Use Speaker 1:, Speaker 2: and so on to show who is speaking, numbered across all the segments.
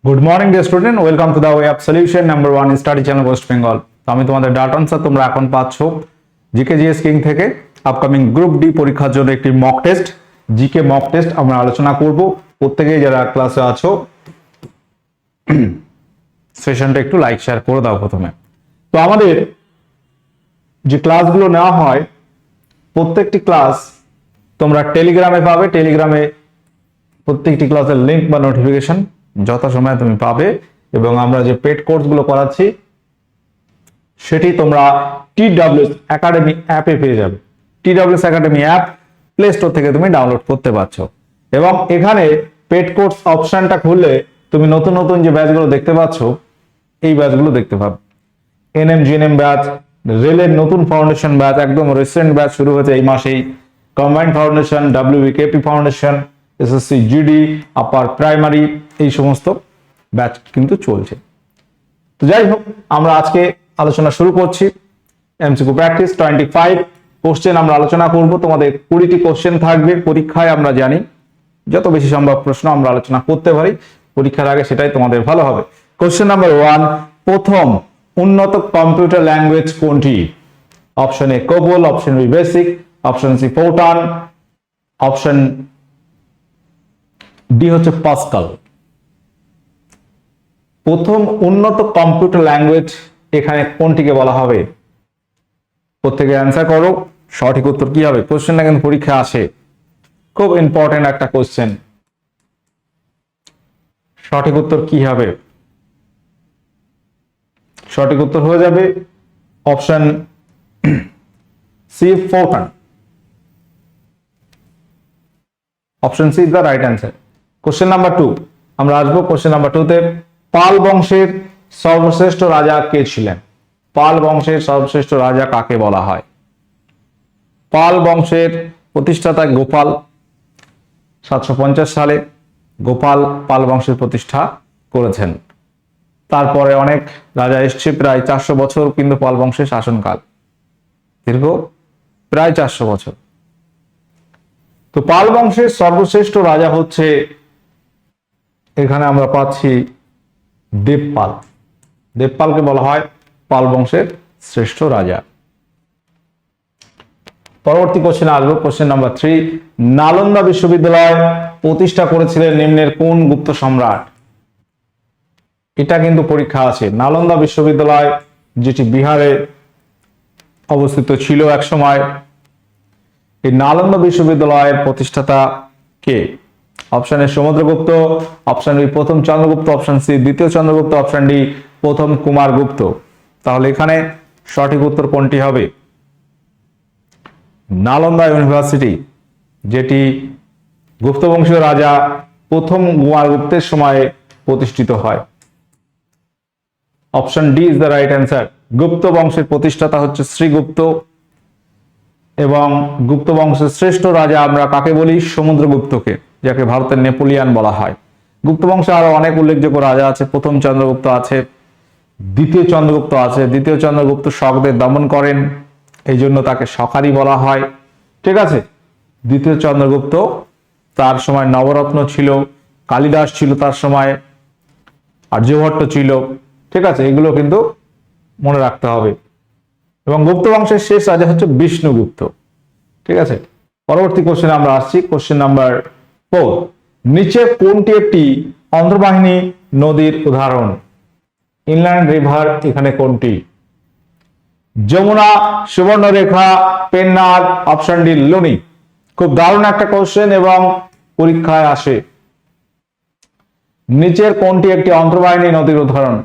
Speaker 1: Good morning dear student, welcome to the way of solution number 1 study channel West Bengal. তো আমি তোমাদের data answer তোমরা এখন পাচ্ছ জিকে জিএস কিং থেকে। আপকামিং গ্রুপ ডি পরীক্ষার জন্য একটি mock test, GK mock test আমরা আলোচনা করব। প্রত্যেকেই যারা ক্লাসে আছো সেশনটা একটু লাইক শেয়ার করে দাও প্রথমে। তো আমাদের যে ক্লাসগুলো নেওয়া হয় প্রত্যেকটি ক্লাস তোমরা টেলিগ্রামে পাবে। টেলিগ্রামে প্রত্যেকটি ক্লাসের লিংক বা নোটিফিকেশন যথাসময়ে তুমি পাবে, এবং আমরা যে পেড কোর্সগুলো করাচ্ছি সেটি তোমরা TWS একাডেমি অ্যাপে পেয়ে যাবে। TWS academy app play store থেকে তুমি ডাউনলোড করতে পারছো, এবং এখানে পেড কোর্স অপশনটা খুললে তুমি নতুন নতুন যে ব্যাচগুলো দেখতে পাচ্ছ এই ব্যাচগুলো দেখতে পাবে। NM GNM ব্যাচ, রেলের নতুন ফাউন্ডেশন ব্যাচ, একদম রিসেন্ট ব্যাচ শুরু হয়েছে এই মাসেই, combined foundation, WBKP foundation, SSC GD, upper primary, এই সমস্ত ব্যাচ কিন্তু চলছে। তো যাই হোক, আমরা আজকে আলোচনা শুরু করছি। MCQ প্র্যাকটিস 25 কোশ্চেন আমরা আলোচনা করব। তোমাদের 20টি কোশ্চেন থাকবে পরীক্ষায়, আমরা জানি যত বেশি সম্ভব প্রশ্ন আমরা আলোচনা করতে পারি পরীক্ষার আগে, সেটাই তোমাদের ভালো হবে। কোশ্চেন নাম্বার 1, প্রথম উন্নত কম্পিউটার ল্যাঙ্গুয়েজ কোনটি? Option A COBOL, option B BASIC, option C Fortran, option D হচ্ছে পাস্কাল। প্রথম উন্নত কম্পিউটার ল্যাঙ্গুয়েজ এখানে কোনটিকে বলা হবে? প্রত্যেকে অ্যান্সার করো, সঠিক উত্তর কি হবে? কোশ্চেনটা কিন্তু পরীক্ষা আসে, খুব ইম্পর্টেন্ট একটা কোশ্চেন। সঠিক উত্তর কি হবে? সঠিক উত্তর হয়ে যাবে option C Fortran. Option C is the right answer. Question number 2 আমরা আসবো। কোশ্চেন নাম্বার 2 তে পাল বংশের সর্বশ্রেষ্ঠ রাজা কে ছিলেন? পাল বংশের সর্বশ্রেষ্ঠ রাজা কাকে বলা হয়? পাল বংশের প্রতিষ্ঠাতা গোপাল। 750 সালে গোপাল পাল বংশের প্রতিষ্ঠা করেছেন। তারপরে অনেক রাজা এসছে, প্রায় 400 বছর কিন্তু পাল বংশের শাসনকাল, দীর্ঘ প্রায় 400 বছর। তো পাল বংশের সর্বশ্রেষ্ঠ রাজা হচ্ছে, এখানে আমরা পাচ্ছি দেবপাল। দেবপালকে বলা হয় পাল বংশের শ্রেষ্ঠ রাজা। পরবর্তী কোশ্চেনে আসবো। কোশ্চেন নাম্বার 3, নালন্দা বিশ্ববিদ্যালয় প্রতিষ্ঠা করেছিলেন নিম্নের কোন গুপ্ত সম্রাট? এটা কিন্তু পরীক্ষা আছে। নালন্দা বিশ্ববিদ্যালয় যেটি বিহারে অবস্থিত ছিল এক সময়, এই নালন্দা বিশ্ববিদ্যালয়ের প্রতিষ্ঠাতা কে? Option A Samudragupta, option B প্রথম চন্দ্রগুপ্ত, অপশন সি দ্বিতীয় চন্দ্রগুপ্ত, অপশন ডি প্রথম কুমারগুপ্ত। তাহলে এখানে সঠিক উত্তর কোনটি হবে? নালন্দা ইউনিভার্সিটি, যেটি গুপ্ত বংশীয় রাজা প্রথম কুমারগুপ্তের সময়ে প্রতিষ্ঠিত হয়। Option D is the right answer. Gupta বংশের প্রতিষ্ঠাতা হচ্ছে শ্রীগুপ্ত, এবং গুপ্ত বংশের শ্রেষ্ঠ রাজা আমরা কাকে বলি? সমুদ্রগুপ্তকে, যাকে ভারতের নেপোলিয়ান বলা হয়। গুপ্ত বংশে আরো অনেক উল্লেখযোগ্য রাজা আছে। প্রথম চন্দ্রগুপ্ত আছে, দ্বিতীয় চন্দ্রগুপ্ত আছে। দ্বিতীয় চন্দ্রগুপ্ত শকদের দমন করেন, এই জন্য তাকে শকারী বলা হয়। ঠিক আছে, দ্বিতীয় চন্দ্রগুপ্ত, তার সময় নবরত্ন ছিল, কালিদাস ছিল তার সময়, আর্যভট্ট ছিল। ঠিক আছে, এগুলো কিন্তু মনে রাখতে হবে। এবং গুপ্ত বংশের শেষ রাজা হচ্ছে বিষ্ণুগুপ্ত। ঠিক আছে, পরবর্তী কোশ্চেনে আমরা আসছি। কোশ্চেন নাম্বার 4, নিচে কোনটি একটি অন্তর্বাহিনী নদীর উদাহরণ? ইনল্যান্ড রিভার এখানে কোনটি? Yamuna, Subarnarekha, Pennar, option D Luni. খুব দারুণ একটা কোশ্চেন এবং পরীক্ষায় আসে। নিচের কোনটি একটি অন্তর্বাহিনী নদীর উদাহরণ?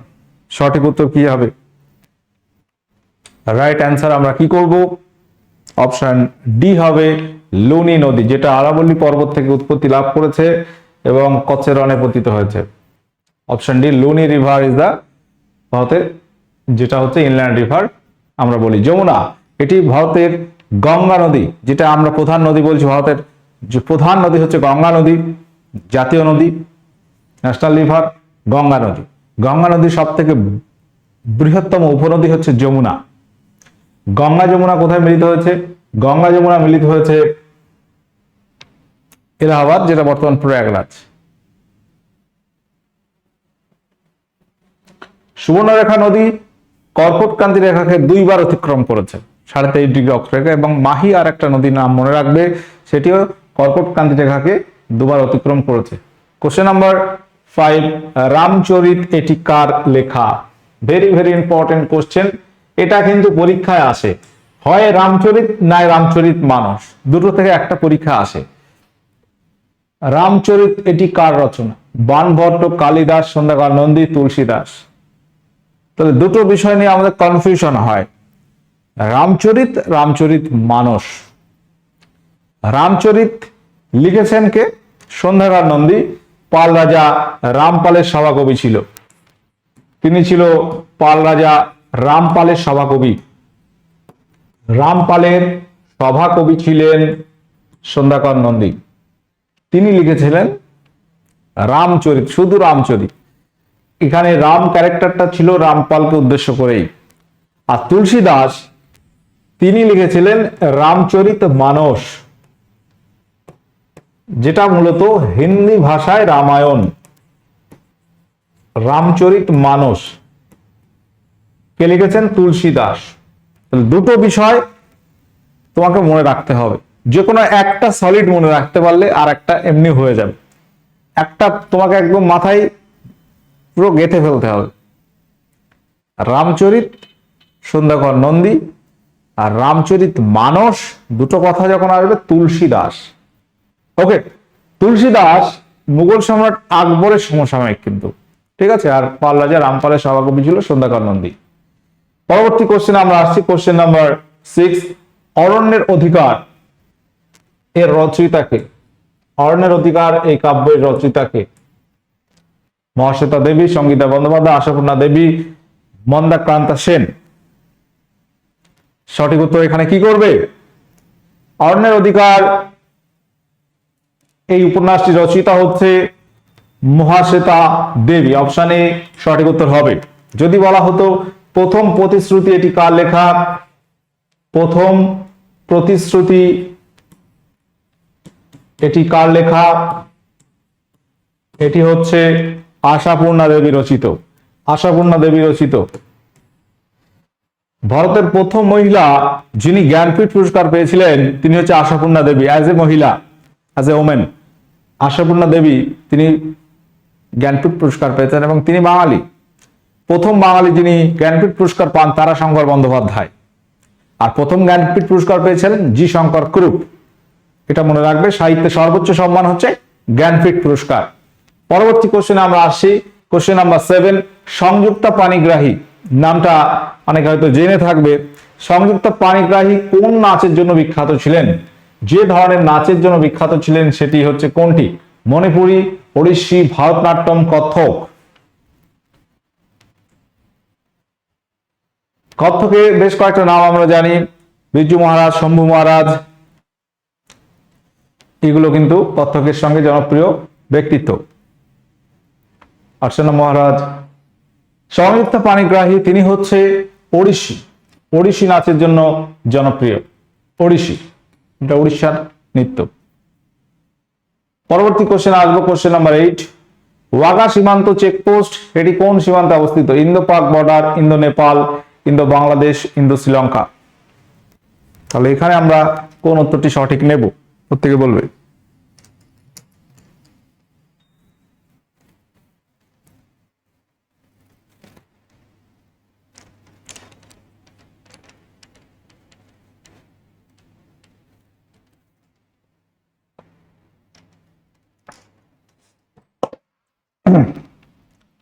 Speaker 1: সঠিক উত্তর কি হবে? রাইট অ্যান্সার আমরা কি করব? অপশন ডি হবে লুনি নদী, যেটা আরাবল্লী পর্বত থেকে উৎপত্তি লাভ করেছে এবং কচ্ছের রণে পতিত হয়েছে। Option D Luni river is the ভারতের, যেটা হচ্ছে ইনল্যান্ড রিভার আমরা বলি। যমুনা, এটি ভারতের গঙ্গা নদী, যেটা আমরা প্রধান নদী বলছি। ভারতের যে প্রধান নদী হচ্ছে গঙ্গা নদী, জাতীয় নদী, ন্যাশনাল রিভার গঙ্গা নদী। গঙ্গা নদীর সব থেকে বৃহত্তম উপনদী হচ্ছে যমুনা। গঙ্গা যমুনা কোথায় মিলিত হয়েছে? গঙ্গা যমুনা মিলিত হয়েছে এলাহাবাদ, যেটা বর্তমান প্রয়াগরাজ। সুবর্ণরেখা নদী কর্কটক্রান্তি রেখাকে 2 বার অতিক্রম করেছে 23.5 ডিগ্রি অক্ষরেখা, এবং মাহি আর একটা নদীর নাম মনে রাখবে, সেটিও কর্কটক্রান্তি রেখাকে 2 বার অতিক্রম করেছে। কোশ্চেন নাম্বার 5, রামচরিত এটি কার লেখা? Very very important question. এটা কিন্তু পরীক্ষায় আসে, হয় রামচরিত না রামচরিত মানস, দুটো থেকে একটা পরীক্ষা আসে। রামচরিত এটি কার রচনা? বাণভট্ট, কালিদাস, সন্ধ্যাকর নন্দী, তুলসীদাস। তাহলে দুটো বিষয় নিয়ে আমাদের কনফিউশন হয়, রামচরিত, রামচরিত মানস। রামচরিত লিখেছেন কে? সন্ধ্যাকর নন্দী। পাল রাজা রামপালের সভাকবি ছিল, তিনি ছিল পাল রাজা রামপালের সভাকবি। রামপালের সভাকবি ছিলেন সন্ধ্যাকর নন্দী, তিনি লিখেছিলেন রামচরিত, শুধু রামচরিত। এখানে রাম ক্যারেক্টারটা ছিল রামপালকে উদ্দেশ্য করেই। আর তুলসীদাস তিনি লিখেছিলেন রামচরিত মানস, যেটা মূলত হিন্দি ভাষায় রামায়ণ। রামচরিত মানস কে লিখেছেন? তুলসীদাস। দুটো বিষয় তোমাকে মনে রাখতে হবে, যে কোনো একটা সলিড মনে রাখতে পারলে আর একটা এমনি হয়ে যাবে। একটা তোমাকে একদম মাথায় পুরো গেঁথে ফেলতে হবে। রামচরিত সন্ধ্যাকর নন্দী আর রামচরিত মানস, দুটো কথা যখন আসবে তুলসীদাস। ওকে, তুলসীদাস মুঘল সম্রাট আকবরের সমসাময়িক কিন্তু, ঠিক আছে। আর পাল রাজা রামপালের সভাকবি ছিল সন্ধ্যাকর নন্দী। পরবর্তী কোশ্চেন আমরা আসছি, কোশ্চেন নাম্বার 6, অরণ্যের অধিকার এর রচয়িতাকে? অরণ্যের অধিকার এই কাব্যের রচয়িতাকে? মহাশ্বেতা দেবী, সঙ্গীতা বন্দ্যোপাধ্যায়, আশাপূর্ণা দেবী, মন্দাক্রান্তা সেন। সঠিক উত্তর এখানে কি করবে? অরণ্যের অধিকার এই উপন্যাসটি রচয়িতা হচ্ছে মহাশ্বেতা দেবী। অপশন এ সঠিক উত্তর হবে। যদি বলা হতো প্রথম প্রতিশ্রুতি এটি কার লেখা? প্রথম প্রতিশ্রুতি এটি কার লেখা? এটি হচ্ছে আশাপূর্ণা দেবী রচিত। আশাপূর্ণা দেবী রচিত। ভারতের প্রথম মহিলা যিনি জ্ঞানপীঠ পুরস্কার পেয়েছিলেন তিনি হচ্ছে আশাপূর্ণা দেবী। অ্যাজ এ মহিলা, অ্যাজ এ ওমেন, আশাপূর্ণা দেবী তিনি জ্ঞানপীঠ পুরস্কার পেয়েছেন, এবং তিনি বাঙালি। প্রথম বাঙালি যিনি জ্ঞানপীঠ পুরস্কার পান তারাশঙ্কর বন্দ্যোপাধ্যায়। আর প্রথম জ্ঞানপীঠ পুরস্কার পেয়েছিলেন জি শঙ্কর কুরুপ। এটা মনে রাখবে, সাহিত্যে সর্বোচ্চ সম্মান হচ্ছে জ্ঞানপীঠ পুরস্কার। পরবর্তী কোশ্চেনে আমরা আসছি, কোশ্চেন নাম্বার 7, সংযুক্তা পাণিগ্রাহী নামটা অনেকে হয়তো জেনে থাকবে। সংযুক্তা পাণিগ্রাহী কোন নাচের জন্য বিখ্যাত ছিলেন? যে ধরনের নাচের জন্য বিখ্যাত ছিলেন সেটি হচ্ছে কোনটি? মণিপুরী, ওড়িশি, ভারতনাট্যম, কত্থক। কত্থকের বেশ কয়েকটা নাম আমরা জানি, বিরজু মহারাজ, শম্ভু মহারাজ, এগুলো কিন্তু কত্থকের সঙ্গে জনপ্রিয় ব্যক্তিত্ব। অর্চনা মহারাজ। সংযুক্তা পাণিগ্রাহী তিনি হচ্ছে ওড়িশি। ওড়িশি নাচের জন্য জনপ্রিয়। ওড়িশি, এটা উড়িষ্যার নৃত্য। পরবর্তী কোশ্চেন আসবো, কোশ্চেন নাম্বার 8, ওয়াগা সীমান্ত চেকপোস্ট এটি কোন সীমান্তে অবস্থিত? ইন্দো পাক border, Indo Nepal, Indo Bangladesh, Indo Sri Lanka. তাহলে এখানে আমরা কোন উত্তরটি সঠিক নেব? প্রত্যেকে বলবে।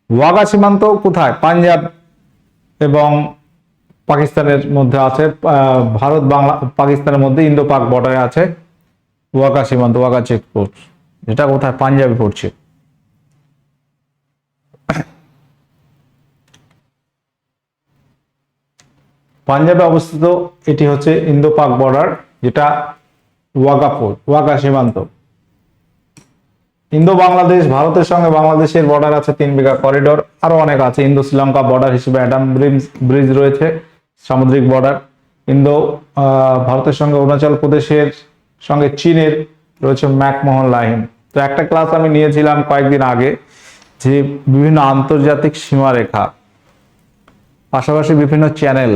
Speaker 1: ওয়াগা সীমান্ত কোথায়? পাঞ্জাব এবং পাকিস্তানের মধ্যে আছে। ভারত বাংলা পাকিস্তানের মধ্যে ইন্দো পাক বর্ডারে আছে ওয়াগা সীমান্ত, ওয়াগা চেকপোস্ট, যেটা কোথায়? পাঞ্জাবে পড়ছে। পাঞ্জাবে অবস্থিত এটি হচ্ছে ইন্দো পাক বর্ডার, যেটা ওয়াগা পোর্ট, ওয়াগা সীমান্ত। ইন্দো বাংলাদেশ, ভারতের সঙ্গে বাংলাদেশের বর্ডার আছে 3 বিঘা করিডোর, আরো অনেক আছে। ইন্দো শ্রীলঙ্কা বর্ডার হিসেবে অ্যাডাম ব্রিজ রয়েছে, সামুদ্রিক বর্ডার। ইন্দো ভারতের সঙ্গে অরুণাচল প্রদেশের সঙ্গে চীনের রয়েছে ম্যাকমোহন লাইন। তো একটা ক্লাস আমি নিয়েছিলাম কয়েকদিন আগে, যে বিভিন্ন আন্তর্জাতিক সীমারেখা পাশাপাশি বিভিন্ন চ্যানেল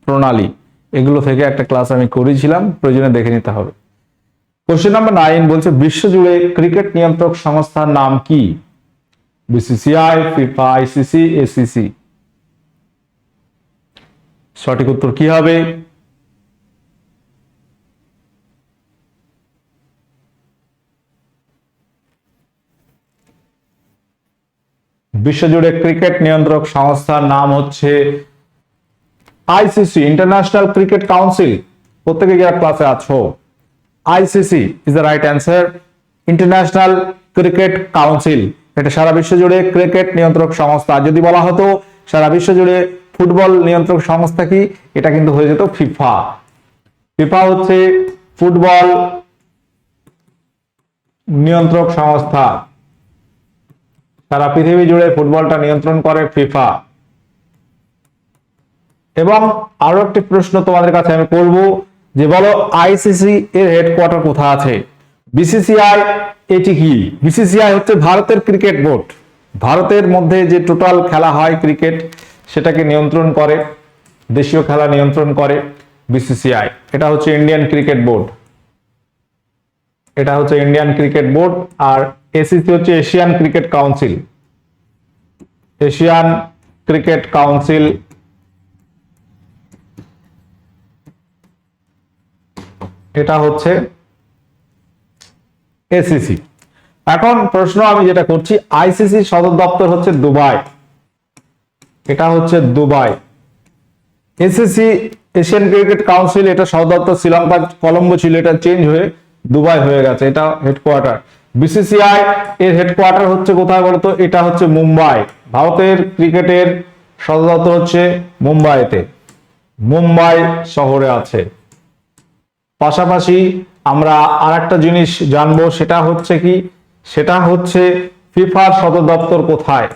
Speaker 1: প্রণালী এগুলো থেকে একটা ক্লাস আমি করেছিলাম, প্রয়োজনে দেখে নিতে হবে। কোশ্চেন নাম্বার 9 বলছে বিশ্বজুড়ে ক্রিকেট নিয়ন্ত্রক সংস্থার নাম কি? BCCI, FIFA, ICC, ACC. সঠিক উত্তর কি হবে? বিশ্বজুড়ে ক্রিকেট নিয়ন্ত্রক সংস্থার নাম হচ্ছে আইসিসি, ইন্টারন্যাশনাল ক্রিকেট কাউন্সিল। প্রত্যেকে যারা ক্লাসে আছো, ICC is the right answer. International cricket council এটা সারা বিশ্ব জুড়ে ক্রিকেট নিয়ন্ত্রক সংস্থা। যদি বলা হতো সারা বিশ্ব জুড়ে ফুটবল নিয়ন্ত্রক সংস্থা কি, এটা কিন্তু হয়ে যেত ফিফা। ফিফা হচ্ছে ফুটবল নিয়ন্ত্রক সংস্থা, সারা পৃথিবী জুড়ে ফুটবলটা নিয়ন্ত্রণ করে ফিফা। এবং আরো একটি প্রশ্ন তোমাদের কাছে আমি করব যে বলো আইসিসি এর হেডকোয়ার্টার কোথায় আছে? বিসিসিআই এটি কি? বিসিসিআই হচ্ছে ভারতের ক্রিকেট বোর্ড। ভারতের মধ্যে যে টোটাল খেলা হয় ক্রিকেট সেটাকে নিয়ন্ত্রণ করে, দেশীয় খেলা নিয়ন্ত্রণ করে বিসিসিআই। এটা হচ্ছে ইন্ডিয়ান ক্রিকেট বোর্ড, এটা হচ্ছে ইন্ডিয়ান ক্রিকেট বোর্ড। আর এসিসি হচ্ছে Asian cricket council, Asian cricket council. এটা হচ্ছে এসিসি। এখন প্রশ্ন আমি যেটা করছি, আইসিসি সদর দপ্তর হচ্ছে দুবাই, এটা হচ্ছে Dubai. ACC Asian cricket council এটা সদর দপ্তর শ্রীলঙ্কা কলম্বো ছিল, এটা চেঞ্জ হয়ে দুবাই হয়ে গেছে, এটা হেডকোয়ার্টার। বিসিসিআই এর হেডকোয়ার্টার হচ্ছে কোথায় বলতো? এটা হচ্ছে মুম্বাই। ভারতের ক্রিকেটের সদর দপ্তর হচ্ছে মুম্বাইতে, মুম্বাই শহরে আছে। পাশাপাশি আমরা আরেকটা জিনিস জানবো, সেটা হচ্ছে কি, সেটা হচ্ছে ফিফার সদর দপ্তর কোথায়?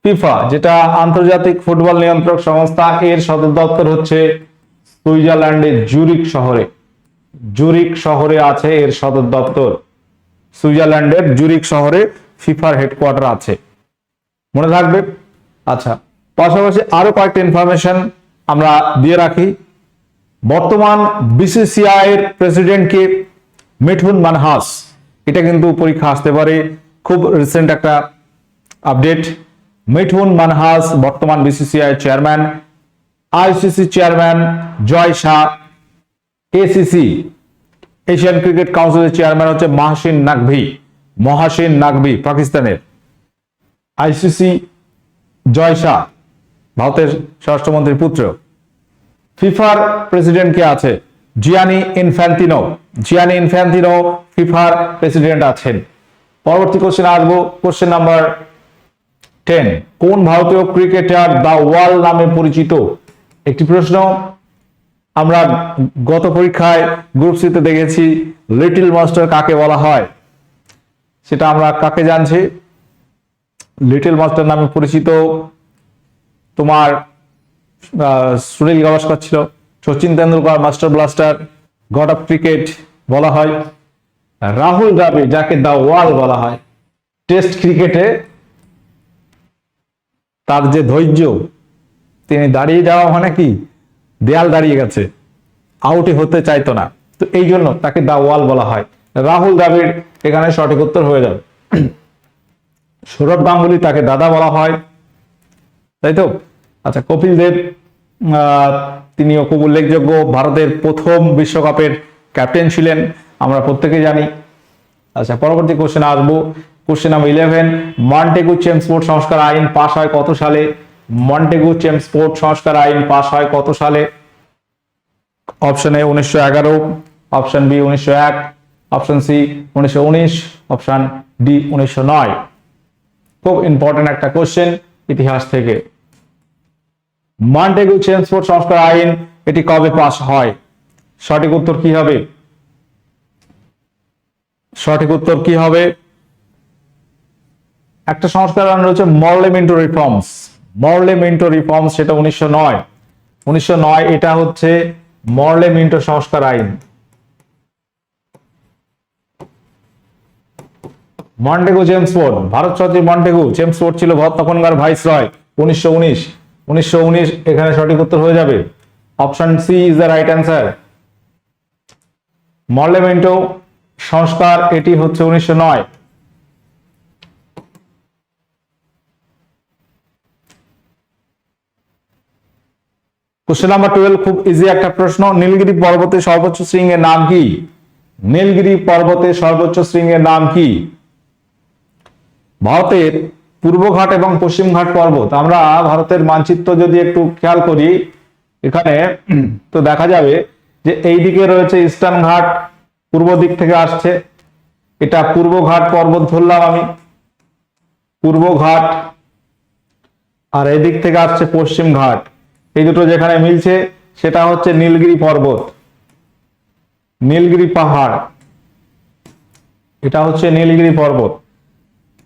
Speaker 1: ফিফা যেটা আন্তর্জাতিক ফুটবল নিয়ন্ত্রক সংস্থা, এর সদর দপ্তর হচ্ছে সুইজারল্যান্ডের জুরিক শহরে, জুরিক শহরে আছে এর সদর দপ্তর। সুইজারল্যান্ডের জুরিক শহরে ফিফার হেডকোয়ার্টার আছে, মনে থাকবে। আচ্ছা, পাশাপাশি আরো কয়েকটা ইনফরমেশন আমরা দিয়ে রাখি। বর্তমান বিসিসিআই এর প্রেসিডেন্ট কে? মিঠুন মানহাস। এটা কিন্তু পরীক্ষা আসতে পারে, খুব রিসেন্ট একটা আপডেট। মিঠুন মানহাস বর্তমান বিসিসিআই চেয়ারম্যান। আইসিসি চেয়ারম্যান জয় শাহ। এসিসি এশিয়ান ক্রিকেট কাউন্সিলের চেয়ারম্যান হচ্ছে মহাসিন নাকভি, মহাসিন নাকভি পাকিস্তানের। আইসিসি জয় শাহ ভারতের স্বরাষ্ট্রমন্ত্রীর পুত্র। ফিফার প্রেসিডেন্ট কে আছে? জিয়ানি ইনফ্যান্তিনো, জিয়ানি ইনফ্যান্তিনো ফিফার প্রেসিডেন্ট আছেন। পরবর্তী কোশ্চেন আসবো, কোশ্চেন নাম্বার 10। কোন ভারতীয় ক্রিকেটার দ্য ওয়াল নামে পরিচিত? একটি প্রশ্ন আমরা গত পরীক্ষায় গ্রুপ সি তে দেখেছি, লিটল মাস্টার কাকে বলা হয়? সেটা আমরা কাকে জানছি? লিটল মাস্টার নামে পরিচিত তোমার সুনীল গাভাস্কর ছিল, Sachin Tendulkar master blaster, god of cricket বলা হয়। রাহুল দ্রাবিড় যাকে দা ওয়াল বলা হয়, টেস্ট ক্রিকেটে তার যে ধৈর্য, তিনি দাঁড়িয়ে যাওয়া মানে কি দেয়াল দাঁড়িয়ে গেছে, আউটই হতে চাইতো না, তো এই জন্য তাকে দা ওয়াল বলা হয়। রাহুল দ্রাবিড় এখানে সঠিক উত্তর হয়ে যাবে। সৌরভ গাঙ্গুলি তাকে দাদা বলা হয়, তাই তো। আচ্ছা, কপিল দেব তিনিও খুব উল্লেখযোগ্য, ভারতের প্রথম বিশ্বকাপের ক্যাপ্টেন ছিলেন, আমরা প্রত্যেকে জানি। আচ্ছা, পরবর্তী কোশ্চেন আসবো, কোশ্চেন নাম্বার 11। মন্টেগু চেমস্ফোর্ড সংস্কার আইন পাশ হয় কত সালে? মন্টেগু চেমস্ফোর্ড সংস্কার আইন পাশ হয় কত সালে? Option A 1911, option B 1901, option C 1919, option D 1909। খুব ইম্পর্টেন্ট একটা কোশ্চেন ইতিহাস থেকে। মন্টেগু চেমস্ফোর্ড সংস্কার আইন এটি কবে পাস হয়? সঠিক উত্তর কি হবে? সঠিক উত্তর কি হবে? একটা সংস্কার আইন রয়েছে মরলে মিন্টো রিফর্মস, মরলে মিন্টো রিফর্মস, সেটা 1909। 1909 এটা হচ্ছে মরলে মিন্টো সংস্কার আইন। মন্টেগু চেমস্ফোর্ড, ভারত সচিব মন্টেগু চেমস্ফোর্ড ছিল তখনকার ভাইসরয় 1919। 1919 এখানে সঠিক উত্তর হয়ে যাবে। Option C is the right answer. Morley Minto সংস্কার, এটি হচ্ছে 1909। কোশ্চেন নাম্বার 12 খুব ইজি একটা প্রশ্ন। নীলগিরি পর্বতের সর্বোচ্চ শৃঙ্গের নাম কি? নীলগিরি পর্বতের সর্বোচ্চ শৃঙ্গের নাম কি? ভারতের পূর্বঘাট এবং পশ্চিমঘাট পর্বত, আমরা ভারতের মানচিত্র যদি একটু খেয়াল করি এখানে, তো দেখা যাবে যে এই দিকে রয়েছে ইস্টার্ন ঘাট, পূর্ব দিক থেকে আসছে, এটা পূর্বঘাট পর্বত ধরলাম আমি, পূর্বঘাট, আর এই দিক থেকে আসছে পশ্চিম ঘাট। এই দুটো যেখানে মিলছে সেটা হচ্ছে নীলগিরি পর্বত, নীলগিরি পাহাড়, এটা হচ্ছে নীলগিরি পর্বত।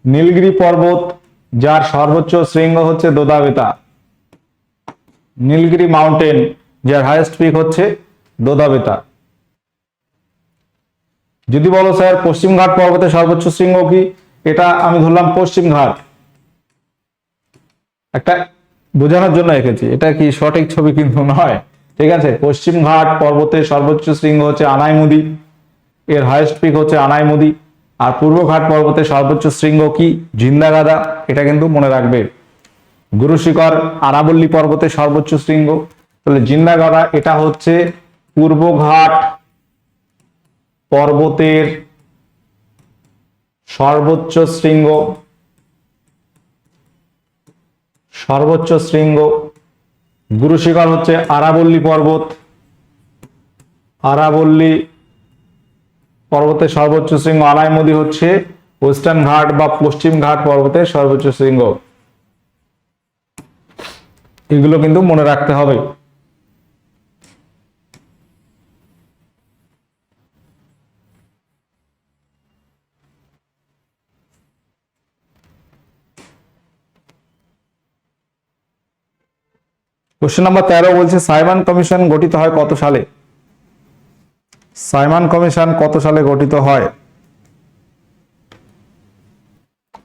Speaker 1: নীলগিরি পর্বত যার সর্বোচ্চ শৃঙ্গ হচ্ছে দোদাবেতা, নীলগিরি মাউন্টেন যার হাইয়েস্ট পিক হচ্ছে দোদাবেতা। যদি বলো স্যার পশ্চিমঘাট পর্বতের সর্বোচ্চ শৃঙ্গ কি, এটা আমি ধরলাম পশ্চিমঘাট, একটা বোঝানোর জন্য এঁকেছি, এটা কি সঠিক ছবি কিন্তু নয়, ঠিক আছে। পশ্চিমঘাট পর্বতের সর্বোচ্চ শৃঙ্গ হচ্ছে আনাইমুদি, এর হাইয়েস্ট পিক হচ্ছে আনাইমুদি। আর পূর্বঘাট পর্বতের সর্বোচ্চ শৃঙ্গ কি? জিন্দাগাদা, এটা কিন্তু মনে রাখবে। গুরু শিখর আরাবল্লী পর্বতের সর্বোচ্চ শৃঙ্গ, তাহলে জিন্দাগাদা, এটা হচ্ছে পূর্বঘাট পর্বতের সর্বোচ্চ শৃঙ্গ, সর্বোচ্চ শৃঙ্গ। গুরু শিখর হচ্ছে আরাবল্লী পর্বত, আরাবল্লী পর্বতের সর্বোচ্চ শৃঙ্গ। আনাইমুদি হচ্ছে ওয়েস্টার্ন ঘাট বা পশ্চিম ঘাট পর্বতের সর্বোচ্চ শৃঙ্গ। এগুলো কিন্তু মনে রাখতে হবে। কোশ্চেন নাম্বার 13 বলছে সাইমন কমিশন গঠিত হয় কত সালে? সাইমন কমিশন কত সালে গঠিত হয়?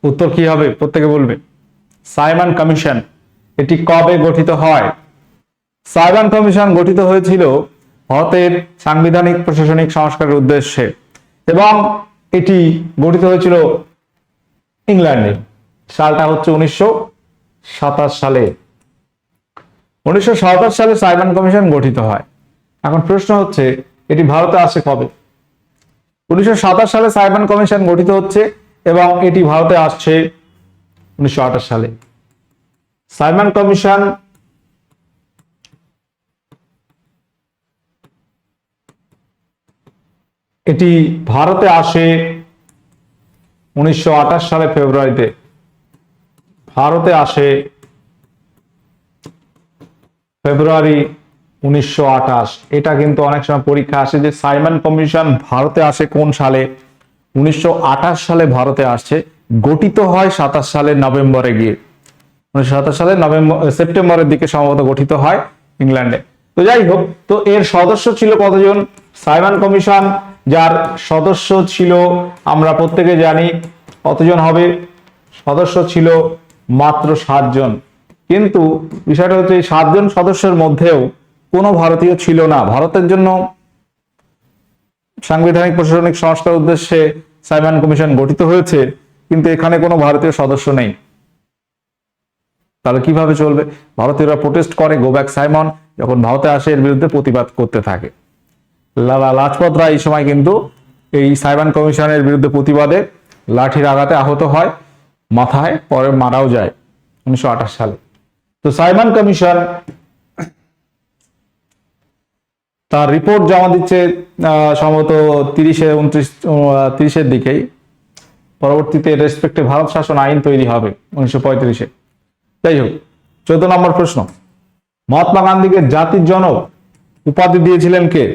Speaker 1: উত্তর কি হবে প্রত্যেকে বলবে। সাইমন কমিশন এটি কবে গঠিত হয়? সাইমন কমিশন গঠিত হয়েছিল ভারতের সাংবিধানিক প্রশাসনিক সংস্কারের উদ্দেশ্যে এবং এটি গঠিত হয়েছিল ইংল্যান্ডে। সালটা হচ্ছে 1927 সালে। 1927 সালে সাইমন কমিশন গঠিত হয়। এখন প্রশ্ন হচ্ছে এটি ভারতে আসে কবে? 1927 সালে সাইমন কমিশন গঠিত হচ্ছে এবং এটি ভারতে আসছে 1928 সালে। সাইমন কমিশন এটি ভারতে আসে 1928 সালে ফেব্রুয়ারিতে, ভারতে আসে ফেব্রুয়ারি 1928। এটা কিন্তু অনেক সময় পরীক্ষা আসে যে সাইমন কমিশন ভারতে আসে কোন সালে। 1928 সালে ভারতে আসছে, গঠিত হয় 27 সালের নভেম্বরে গিয়ে, 1927 সালে সেপ্টেম্বরের দিকে সম্ভবত গঠিত হয় ইংল্যান্ডে। তো যাই হোক, তো এর সদস্য ছিল কতজন? সাইমন কমিশন যার সদস্য ছিল আমরা প্রত্যেকে জানি কতজন হবে, সদস্য ছিল মাত্র 7 জন। কিন্তু বিষয়টা হচ্ছে এই 7 জন সদস্যের মধ্যেও কোনো ভারতীয় ছিল না। ভারতের জন্য সাংবিধানিক প্রশাসনিক সংস্কার উদ্দেশ্যে সাইমন কমিশন গঠিত হয়েছে, কিন্তু এখানে কোনো ভারতীয় সদস্য নেই। তাহলে কিভাবে চলবে? ভারতীয়রা প্রোটেস্ট করে, গো ব্যাক সাইমন, যখন ভারতে আসে এর বিরুদ্ধে প্রতিবাদ করতে থাকে। লালা লাজপত রায় এই সময় কিন্তু এই সাইমন কমিশনের বিরুদ্ধে প্রতিবাদে লাঠির আঘাতে আহত হয়, মাথায়, পরে মারাও যায় 1928 সালে। তো সাইমন কমিশন তার রিপোর্ট জমা দিচ্ছে সম্ভবত 30-29-30-এর দিকেই। পরবর্তীতে রেসপেক্টে ভারত শাসন আইন তৈরি হবে 1935-এ। যাই হোক, 14 নম্বর প্রশ্ন, মহাত্মা গান্ধীকে জাতির জনক উপাধি দিয়েছিলেন কে?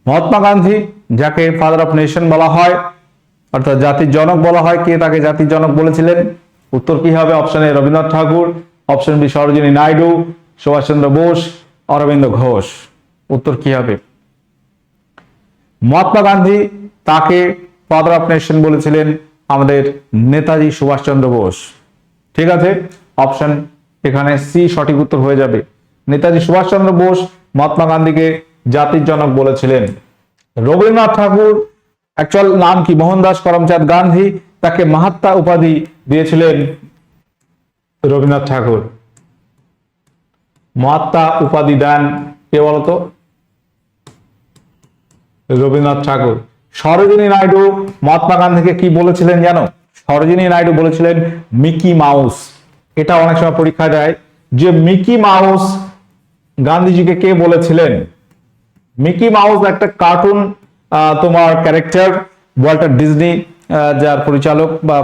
Speaker 1: মহাত্মা গান্ধী, যাকে ফাদার অফ নেশন বলা হয় অর্থাৎ জাতির জনক বলা হয়, কে তাকে জাতির জনক বলেছিলেন? উত্তর কি হবে? Option A Rabindranath Thakur, option B Sarojini Naidu, Subhash Chandra Bose, Aurobindo Ghosh. উত্তর কি হবে? মহাত্মা গান্ধী তাকে ফাদার অফ নেশন বলেছিলেন আমাদের নেতাজি সুভাষচন্দ্র বোস। ঠিক আছে, অপশন এখানে সি সঠিক উত্তর হয়ে যাবে। নেতাজি সুভাষচন্দ্র বোস মহাত্মা গান্ধীকে জাতির জনক বলেছিলেন। রবীন্দ্রনাথ ঠাকুর অ্যাকচুয়াল নাম কি? মোহনদাস করমচাঁদ গান্ধী, তাকে মহাত্মা উপাধি দিয়েছিলেন রবীন্দ্রনাথ ঠাকুর। মহাত্মা উপাধি দেন কে বলতো? রবীন্দ্রনাথ ঠাকুর। সরোজিনী নাইডু মহাত্মা গান্ধীকে কি বলেছিলেন জানো? সরোজিনী নাইডু বলেছিলেন মিকি মাউস। এটা অনেক সময় পরীক্ষা দেয় যে মিকি মাউস গান্ধীজিকে কে বলেছিলেন। মিকি মাউস একটা কার্টুন তোমার ক্যারেক্টার, ওয়াল্টার ডিজনি যার পরিচালক বা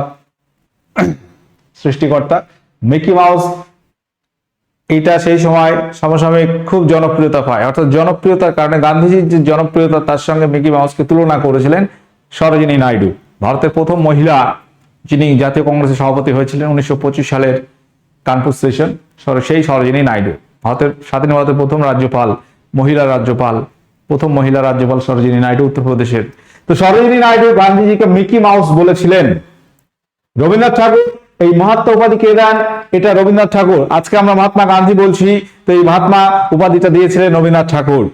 Speaker 1: সৃষ্টিকর্তা। মিকি মাউস এটা সেই সময় সমসাময়িক খুব জনপ্রিয়তা পায়, অর্থাৎ জনপ্রিয়তার কারণে গান্ধীজির যে জনপ্রিয়তা তার সঙ্গে মিকি মাউসকে তুলনা করেছিলেন সরোজিনী নাইডু। ভারতের প্রথম মহিলা যিনি জাতীয় কংগ্রেসের সভাপতি হয়েছিলেন 1925 সালের কানপুর সেশন, সেই সরোজিনী নাইডু। ভারতের স্বাধীন ভারতের প্রথম রাজ্যপাল, মহিলা রাজ্যপাল, প্রথম মহিলা রাজ্যপাল সরোজিনী নাইডু উত্তরপ্রদেশের। তো সরোজিনী নাইডু গান্ধীজিকে মিকি মাউস বলেছিলেন। রবীন্দ্রনাথ ঠাকুর এই মহাত্মা উপাধি কে দেন? এটা রবীন্দ্রনাথ ঠাকুর। আজকে আমরা মহাত্মা গান্ধী বলছি, তো এই মহাত্মা উপাধিটা দিয়েছিলেন রবীন্দ্রনাথ ঠাকুর,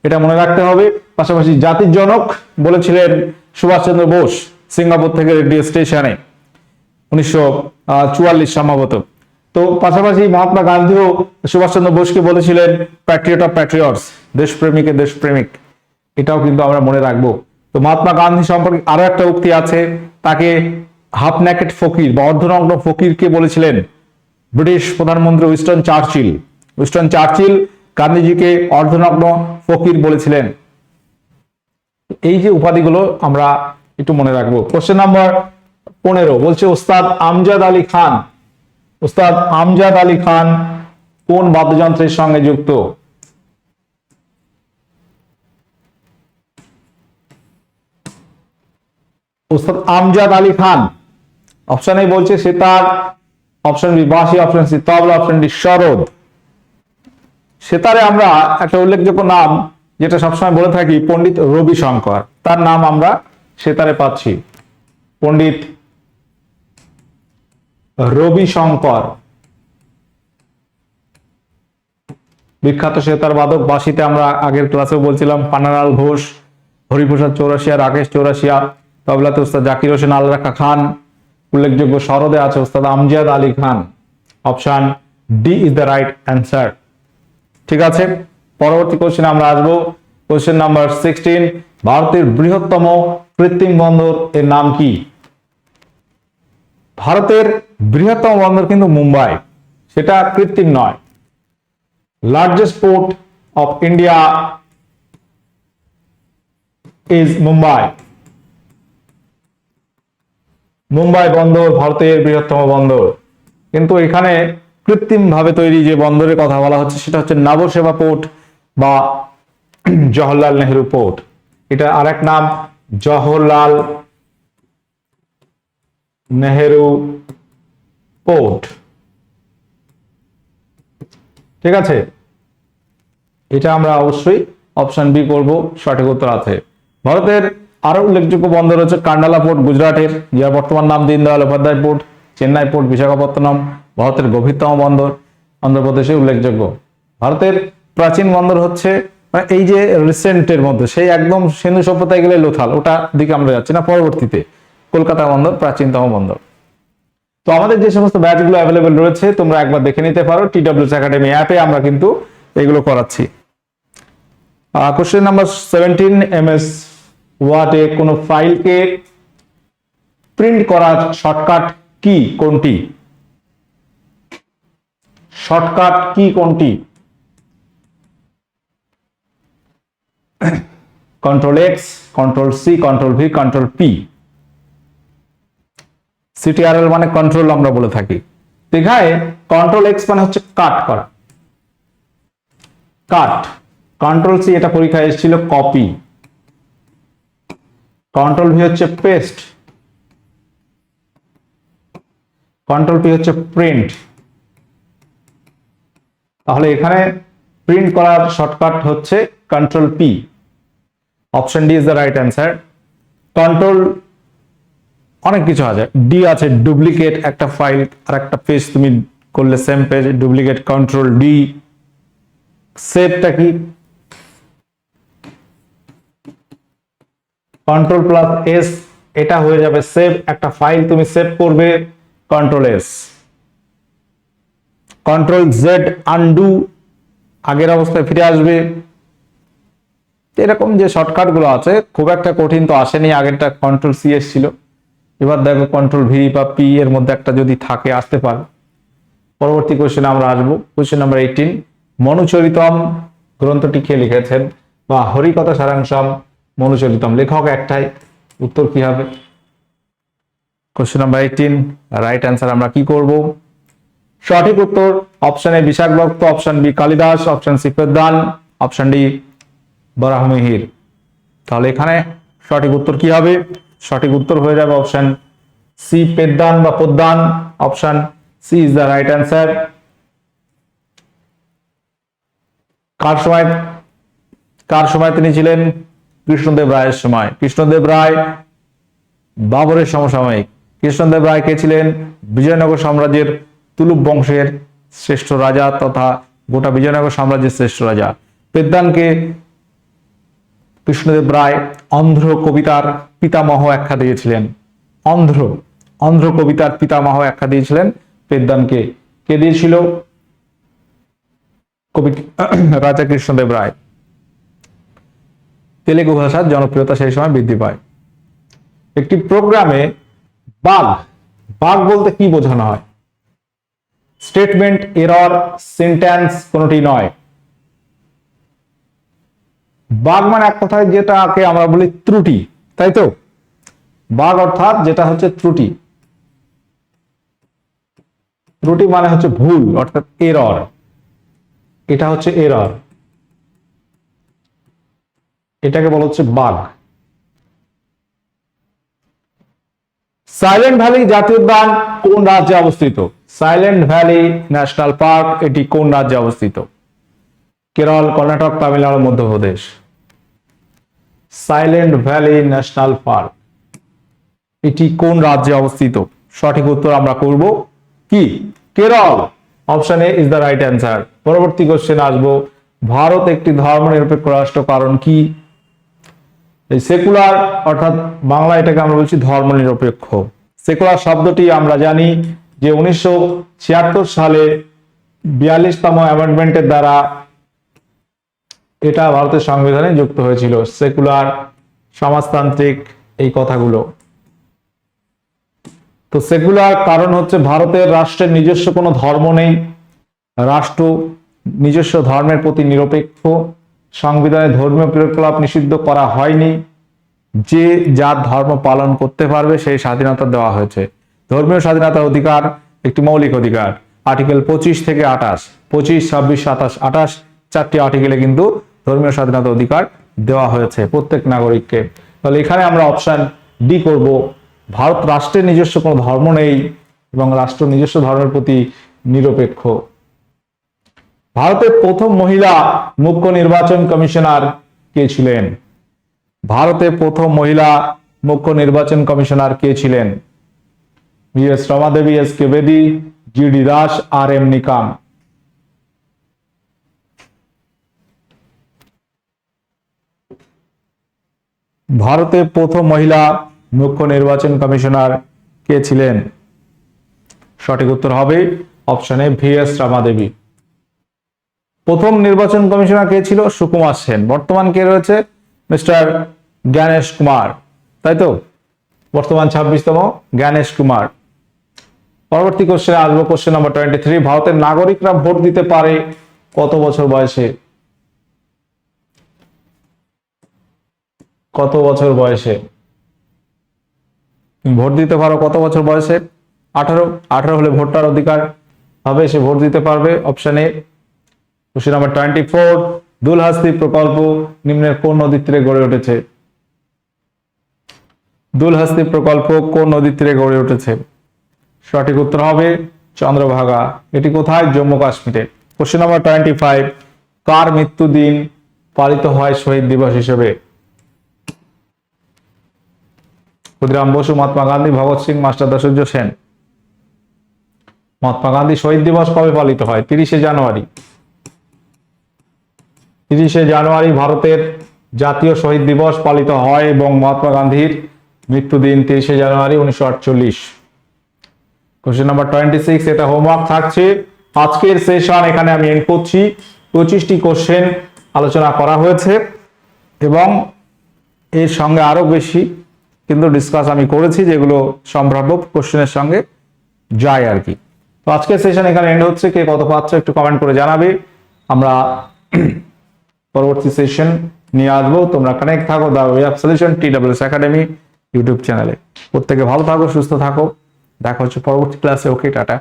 Speaker 1: এটা মনে রাখতে হবে। পাশাপাশি জাতির জনক বলেছিলেন সুভাষচন্দ্র বোস সিঙ্গাপুর থেকে রেডিও স্টেশনে 1944 সম্ভবত। তো পাশাপাশি মহাত্মা গান্ধীও সুভাষচন্দ্র বোসকে বলেছিলেন প্যাট্রিয়ট অফ প্যাট্রিয়টস, দেশপ্রেমিকের দেশপ্রেমিক। এটাও কিন্তু আমরা মনে রাখবো। তো মহাত্মা গান্ধী সম্পর্কে আরো একটা উক্তি আছে, তাকে হাফ ন্যাকেড ফকির বা অর্ধনগ্ন ফকিরকে বলেছিলেন ব্রিটিশ প্রধানমন্ত্রী উইনস্টন চার্চিল। উইনস্টন চার্চিল গান্ধীজিকে অর্ধনগ্ন ফকির বলেছিলেন। এই যে উপাধিগুলো আমরা একটু মনে রাখবো। কোশ্চেন নাম্বার 15 বলছে ওস্তাদ আমজাদ আলী খান। ওস্তাদ আমজাদ আলী খান কোন বাদ্যযন্ত্রের সঙ্গে যুক্ত? ওস্তাদ আমজাদ আলী খান অপশন এ বলছে সেতার, অপশন বি বাঁশি, অপশন সি তবলা, অপশন ডি সরোদ। সেতারে আমরা একটা উল্লেখযোগ্য নাম যেটা সবসময় বলে থাকি পণ্ডিত রবি শঙ্কর, তার নাম আমরা সেতারে পাচ্ছি, পণ্ডিত রবি শঙ্কর, বিখ্যাত সেতার বাদক। বাঁশিতে আমরা আগের ক্লাসেও বলছিলাম পান্নালাল ঘোষ, হরিপ্রসাদ চৌরাশিয়া, রাকেশ চৌরাশিয়া। তবলাতে ওস্তাদ জাকির হোসেন আল রাখা খান। উল্লেখযোগ্য সরোদে আছে Ustad Amjad Ali Khan. Option D is the right answer. ঠিক আছে, পরবর্তী কোশ্চেন আমরা আসবো। কোশ্চেন নাম্বার 16, ভারতের বৃহত্তম কৃত্রিম বন্দর এর নাম কি? ভারতের বৃহত্তম বন্দর কিন্তু মুম্বাই, সেটা কৃত্রিম নয়। Largest port of India is Mumbai. Mumbai বন্দর ভারতের বৃহত্তম বন্দর, কিন্তু এখানে কৃত্রিম ভাবে তৈরি যে বন্দরের কথা বলা হচ্ছে সেটা হচ্ছে নবসেবা পোর্ট বা জওহরলাল নেহরু পোর্ট। এটা আরেক নাম জওহরলাল নেহরু পোর্ট। ঠিক আছে, এটা আমরা অবশ্যই অপশন বি করব, সঠিক উত্তর আছে। ভারতের আরো উল্লেখযোগ্য বন্দর হচ্ছে কান্ডালা পোর্ট গুজরাটের, যার বর্তমান নাম দীনদয়াল উপাধ্যায় পোর্ট। চেন্নাই পোর্ট বিশাখাপত্তনম ভারতের গভীরতম বন্দর, অন্ধ্রপ্রদেশে উল্লেখযোগ্য। ভারতের প্রাচীন বন্দর হচ্ছে এই যে রিসেন্টের মধ্যে, সেই একদম সিন্ধু সভ্যতায় গেলে লোথাল, ওটা দিকে আমরা যাচ্ছি না, পরবর্তীতে কলকাতা বন্দর প্রাচীনতম বন্দর। তো আমাদের যে সমস্ত ব্যাচগুলো অ্যাভেলেবেল রয়েছে তোমরা একবার দেখে নিতে পারো, TWS একাডেমি অ্যাপে আমরা কিন্তু এগুলো করাচ্ছি। কোশ্চেন নাম্বার 17, MS ওয়ার্ডে কোন ফাইলকে প্রিন্ট করার শর্টকাট কি কোনটি? শর্টকাট কি কোনটি? Control X, control C, control V, control P. CTRL মানে কন্ট্রোল আমরা বলে থাকি। দেখায় কন্ট্রোল এক্স মানে হচ্ছে কাট করা, কাট। কন্ট্রোল সি এটা পরীক্ষায় এসেছিল কপি। কন্ট্রোল ভি হচ্ছে পেস্ট। কন্ট্রোল পি হচ্ছে প্রিন্ট। তাহলে এখানে প্রিন্ট করার শর্টকাট হচ্ছে control P. Option D is the right answer. Control অনেক কিছু আছে, ডি আছে ডুপ্লিকেট একটা ফাইল আর একটা পেজ তুমি করলে same page, duplicate control D. সেভটা কি? কন্ট্রোল প্লাস এস, এটা হয়ে যাবে সেভ। একটা ফাইল তুমি সেভ করবে, control S. Control Z undo, আগের অবস্থায় ফিরে আসবে। এরকম যে শর্টকাট গুলো আছে খুব একটা কঠিন তো আসেনি, আগেরটা কন্ট্রোল সি এস ছিল। এবার দেখো কন্ট্রোল ভি বা পি এর মধ্যে একটা যদি থাকে আসতে পারে। পরবর্তী কোশ্চেনে আমরা আসবো, কোশ্চেন নাম্বার 18। মনুচরিতম গ্রন্থটি কে লিখেছেন, বা হরিকথা সারাংশম মনুচরিতম, লেখক একটাই, উত্তর কি হবে? কোশ্চেন নাম্বার 18 রাইট অ্যান্সার আমরা কি করব? সঠিক উত্তর option A Vishakhadatta, option B Kalidasa, option C Peddana, option D Varahamihira. তাহলে এখানে সঠিক উত্তর কি হবে? সঠিক উত্তর হয়ে যাবে অপশন সি পেদ্দান বা Paddana. Option C is the right answer. কার সময় তিনি ছিলেন? কৃষ্ণদেব রায়ের সময়। কৃষ্ণদেব রায় বাবরের সমসাময়িক। কৃষ্ণদেব রায় কে ছিলেন? বিজয়নগর সাম্রাজ্যের তুলুপ বংশের শ্রেষ্ঠ রাজা তথা গোটা বিজয়নগর সাম্রাজ্যের শ্রেষ্ঠ রাজা। পেদ্দানকে কৃষ্ণদেব রায় অন্ধ্র কবিতার পিতামহ আখ্যা দিয়েছিলেন। অন্ধ্র কবিতার পিতামহ আখ্যা দিয়েছিলেন পেদ্দানকে। কে দিয়েছিল? কবি রাজা কৃষ্ণদেব রায়। তেলেগু ভাষার জনপ্রিয়তা সেই সময় বৃদ্ধি পায়। একটি প্রোগ্রামে বাগ বলতে কি বোঝানো হয়? স্টেটমেন্ট, এরর, সেন্টেন্স কোনটি নয়। বাগ মানে এক কথায় যেটাকে আমরা বলি ত্রুটি, তাই তো? বাগ অর্থাৎ যেটা হচ্ছে ত্রুটি। ত্রুটি মানে হচ্ছে ভুল, অর্থাৎ এরর। এটা হচ্ছে এরর, এটাকে বলা হচ্ছে বাগ। সাইলেন্ট ভ্যালি জাতীয় উদ্যান কোন রাজ্যে অবস্থিত? সাইলেন্ট ভ্যালি ন্যাশনাল পার্ক এটি কোন রাজ্যে অবস্থিত? Kerala, Karnataka, Tamil Nadu, Madhya Pradesh. Silent valley national park এটি কোন রাজ্যে অবস্থিত? সঠিক উত্তর আমরা করব কি? Kerala. Option A is the right answer. পরবর্তী কোশ্চেন আসবো, ভারত একটি ধর্মনিরপেক্ষ রাষ্ট্র কারণ কি? এই সেকুলার অর্থাৎ বাংলা এটাকে আমরা বলছি ধর্মনিরপেক্ষ। সেকুলার শব্দটি আমরা জানি যে 1976 সালে 42তম অ্যামেন্ডমেন্টের দ্বারা এটা ভারতের সংবিধানে যুক্ত হয়েছিল। সেকুলার, সমাজতান্ত্রিক, এই কথাগুলো। তো সেকুলার কারণ হচ্ছে ভারতের রাষ্ট্রের নিজস্ব কোনো ধর্ম নেই, রাষ্ট্র নিজস্ব ধর্মের প্রতি নিরপেক্ষ, সংবিধানে ধর্মীয় ক্রিয়াকলাপ নিষিদ্ধ করা হয়নি, যে যার ধর্ম পালন করতে পারবে সেই স্বাধীনতা দেওয়া হয়েছে। ধর্মীয় স্বাধীনতার অধিকার একটি মৌলিক অধিকার। আর্টিকেল 25 থেকে 28, 25, 26, 27, 28 চারটি আর্টিকেলে কিন্তু ধর্মীয় স্বাধীনতার অধিকার দেওয়া হয়েছে প্রত্যেক নাগরিককে। তাহলে এখানে আমরা অপশন ডি করব। ভারত রাষ্ট্রের নিজস্ব কোনো ধর্ম নেই এবং রাষ্ট্র নিজস্ব ধর্মের প্রতি নিরপেক্ষ। ভারতের প্রথম মহিলা মুখ্য নির্বাচন কমিশনার কে ছিলেন? ভারতের প্রথম মহিলা মুখ্য নির্বাচন কমিশনার কে ছিলেন? বি.এস. রমাদেবী, এস.কে. বেদি, জি.ডি. দাস, আর.এম. নিকাম। ভারতের প্রথম মহিলা মুখ্য নির্বাচন কমিশনার কে ছিলেন? সঠিক উত্তর হবে অপশন এ ভি.এস. রমাদেবী। প্রথম নির্বাচন কমিশনার কে ছিল? সুকুমার সেন। বর্তমান কে রয়েছে? মিস্টার জ্ঞানেশ কুমার, তাই তো? বর্তমান 26তম জ্ঞানেশ কুমার। পরবর্তী কোশ্চেনে আসবো, কোশ্চেন নাম্বার 23। ভারতের নাগরিকরা ভোট দিতে পারে কত বছর বয়সে? কত বছর বয়সে ভোট দিতে পারো? কত বছর বয়সে? 18 হলে ভোটার অধিকার হবে, সে ভোট দিতে পারবে। Option A. Question number 24। দুলহাস্তি প্রকল্প নিম্নের কোন নদীর তীরে গড়ে উঠেছে? দুলহাস্তি প্রকল্প কোন নদীর তীরে গড়ে উঠেছে? সঠিক উত্তর হবে চন্দ্রভাগা। এটি কোথায়? জম্মু কাশ্মীরে। কোশ্চেন নাম্বার 25, কার মৃত্যুদিন পালিত হয় শহীদ দিবস হিসেবে? ক্ষুদিরাম বসু, মহাত্মা গান্ধী, ভগৎ সিং, মাস্টারদা সূর্য সেন। মহাত্মা গান্ধী শহীদ দিবস কবে পালিত হয়? 30শে জানুয়ারি। 30শে জানুয়ারি ভারতের জাতীয় শহীদ দিবস পালিত হয় এবং মহাত্মা গান্ধীর মৃত্যুদিন 30শে জানুয়ারি 1948। কোশ্চেন নাম্বার 26, এটা হোমওয়ার্ক থাকছে। আজকের সেশন এখানে আমি এন্ড করছি। 25টি কোশ্চেন আলোচনা করা হয়েছে এবং এর সঙ্গে আরো বেশি কিন্তু ডিসকাস আমি করেছি, যেগুলো সম্ভাব্য কোশ্চেনের সঙ্গে যায় আর কি। তো আজকের সেশন এখানে এন্ড হচ্ছে। কে কত পাচ্ছ একটু কমেন্ট করে জানাবে। আমরা পরবর্তী সেশন নিয়ে আসবো। তোমরা কানেক্ট থাকো the way of solution TWS academy YouTube চ্যানেলে। প্রত্যেকে ভালো থাকো, সুস্থ থাকো। দেখা হচ্ছে পরবর্তী ক্লাসে। ওকে, টাটা।